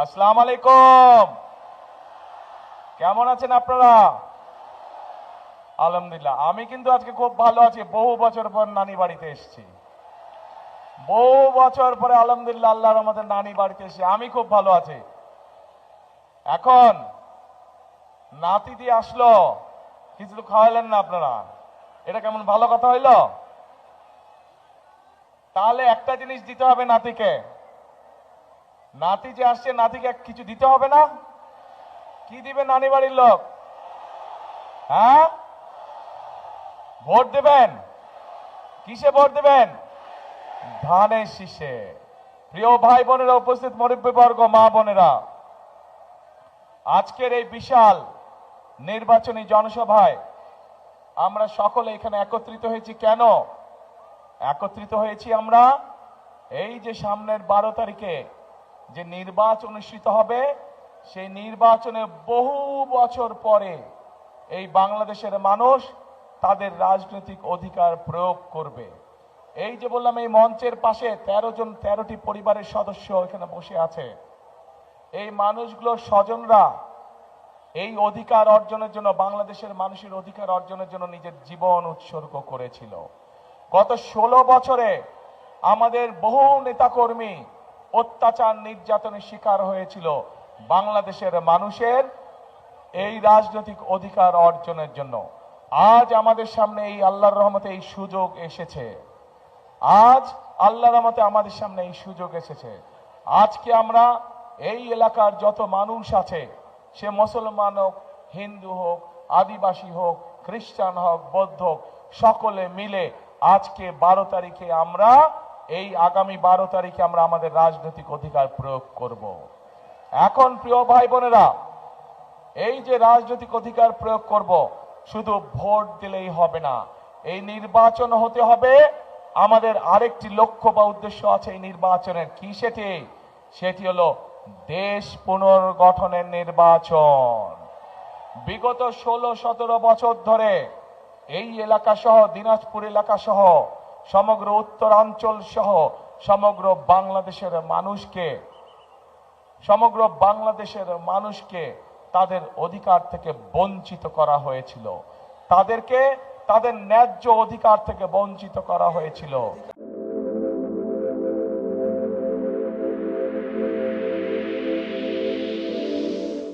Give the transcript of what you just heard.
আসসালামু আলাইকুম। কেমন আছেন আপনারা? আলহামদুলিল্লাহ, আমি কিন্তু আজকে খুব ভালো আছি। বহু বছর পর নানি বাড়িতে এসেছি। বহু বছর পরে আলহামদুলিল্লাহ আল্লাহর আমাদের নানি বাড়িতে এসে আমি খুব ভালো আছি। এখন নাতি দিয়ে আসলো, কিছু তো খাওয়ালেন না আপনারা, এটা কেমন ভালো কথা হইল? তাহলে একটা জিনিস দিতে হবে নাতিকে। নাতি যে আসছে, নাতিকে কিছু দিতে হবে না? কি দিবে নানি বাড়ির লোক? হ্যাঁ, ভোট দেবেন। কিসে ভোট দেবেন? ধানের শীষে। প্রিয় ভাই বোনেরা, উপস্থিত মুরব্বীবর্গ, মা বোনেরা, আজকের এই বিশাল নির্বাচনী জনসভায় আমরা সকলে এখানে একত্রিত হয়েছি। কেন একত্রিত হয়েছি আমরা? এই যে সামনের 12 তারিখে যে নির্বাচন অনুষ্ঠিত হবে, সেই নির্বাচনে বহু বছর পরে এই বাংলাদেশের মানুষ তাদের রাজনৈতিক অধিকার প্রয়োগ করবে। এই যে বললাম, এই মঞ্চের পাশে 13টি পরিবারের সদস্য এখানে বসে আছে। এই মানুষগুলোর স্বজনরা এই অধিকার অর্জনের জন্য, বাংলাদেশের মানুষের অধিকার অর্জনের জন্য নিজের জীবন উৎসর্গ করেছিল। গত 16 বছরে আমাদের বহু নেতাকর্মী অত্যাচার নির্যাতনের শিকার হয়েছিল বাংলাদেশের মানুষের এই রাজনৈতিক অধিকার অর্জনের জন্য। আজ আমাদের সামনে এই আল্লাহর রহমতে এই সুযোগ এসেছে। আজ আল্লাহর রহমতে আমাদের সামনে এই সুযোগ এসেছে। আজকে আমরা এই এলাকার যত মানুষ আছে, সে মুসলমান হোক, হিন্দু হোক, আদিবাসী হোক, খ্রিস্টান হোক, বৌদ্ধ হোক, সকলে মিলে আজকে 12 তারিখে আমরা এই আগামী 12 তারিখে আমরা আমাদের রাজনৈতিক অধিকার প্রয়োগ করব। এখন প্রিয় ভাই বোনেরা, এই যে রাজনৈতিক অধিকার প্রয়োগ করব, শুধু ভোট দিলেই হবে না। এই নির্বাচন হতে হবে। আমাদের আরেকটি লক্ষ্য বা উদ্দেশ্য আছে এই নির্বাচনের। কি সেটি? সেটি হলো দেশ পুনর্গঠনের নির্বাচন। বিগত 16-17 বছর ধরে এই এলাকা সহ, দিনাজপুর এলাকা সহ, সমগ্র উত্তরাঞ্চল সহ সমগ্র বাংলাদেশের মানুষকে তাদের অধিকার থেকে বঞ্চিত করা হয়েছিল। তাদেরকে তাদের ন্যায্য অধিকার থেকে বঞ্চিত করা হয়েছিল।